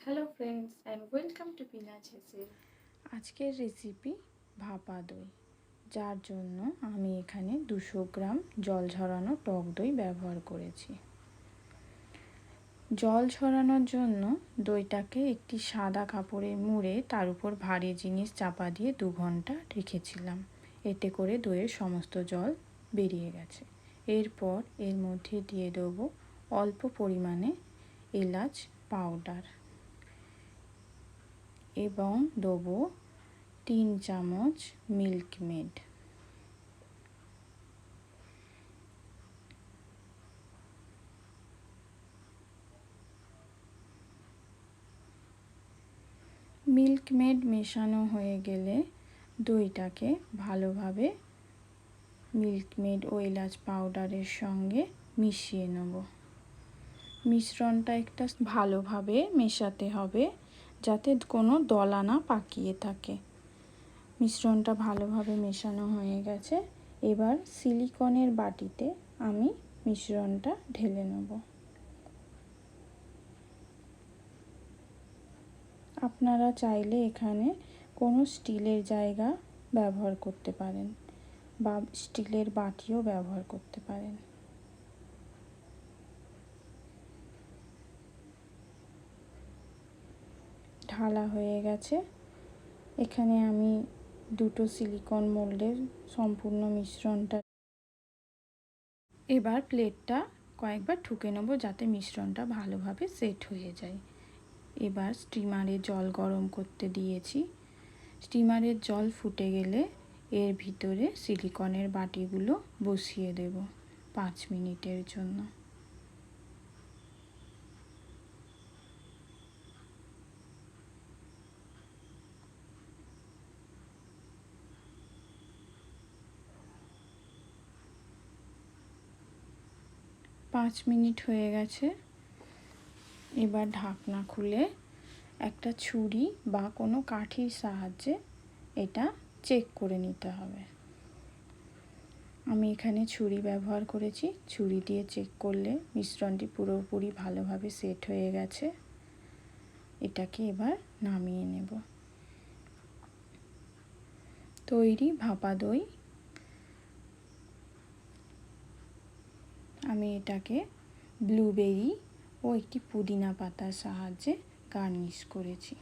Hello friends and welcome to nutricious। আজকের recipe ভাপা দই, যার জন্য আমি এখানে 200 গ্রাম জল ঝরানো টক দই ব্যবহার করেছি। জল ঝরানোর জন্য দইটাকে একটি সাদা কাপড়ে মুড়ে তার উপর ভারী জিনিস চাপা দিয়ে 2 ঘন্টা রেখেছিলাম। এতে করে দইয়ের সমস্ত জল বেরিয়ে গেছে। এরপর এর মধ্যে দিয়ে দেবো অল্প পরিমাণে এলাচ পাউডার এবং দেবো 3 চামচ মিল্ক মেড। মিল্ক মেড মেশানো হয়ে গেলে দইটাকে ভালোভাবে মিল্ক মেড ও এলাচ পাউডারের সঙ্গে মিশিয়ে নেব। মিশ্রণটা একটা ভালোভাবে মেশাতে হবে যাতে কোনো দলা না পাকিয়ে থাকে। মিশ্রণটা ভালোভাবে মেশানো হয়ে গেছে। এবার সিলিকনের বাটিতে আমি মিশ্রণটা ঢেলে নেব। আপনারা চাইলে এখানে কোনো স্টিলের জায়গা ব্যবহার করতে পারেন বা স্টিলের বাটিও ব্যবহার করতে পারেন। ঢালা হয়ে গেছে। এখানে আমি 2টো সিলিকন মোল্ডের সম্পূর্ণ মিশ্রণটা এবার প্লেটটা কয়েকবার ঠুকে নেব যাতে মিশ্রণটা ভালোভাবে সেট হয়ে যায়। এবার স্টিমারে জল গরম করতে দিয়েছি। স্টিমারের জল ফুটে গেলে এর ভিতরে সিলিকনের বাটিগুলো বসিয়ে দেব 5 মিনিটের জন্য। পাঁচ মিনিট হয়ে গেছে। এবার ঢাকনা খুলে একটা ছুরি বা কোনো কাঠির সাহায্যে এটা চেক করে নিতে হবে। আমি এখানে ছুরি ব্যবহার করেছি। ছুরি দিয়ে চেক করলে মিশ্রণটি পুরোপুরি ভালোভাবে সেট হয়ে গেছে। এটাকে এবার নামিয়ে নেব। তৈরি ভাপা দই। আমি এটাকে ব্লুবেরি ও একটি পুদিনা পাতার সাহায্যে গার্নিশ করেছি।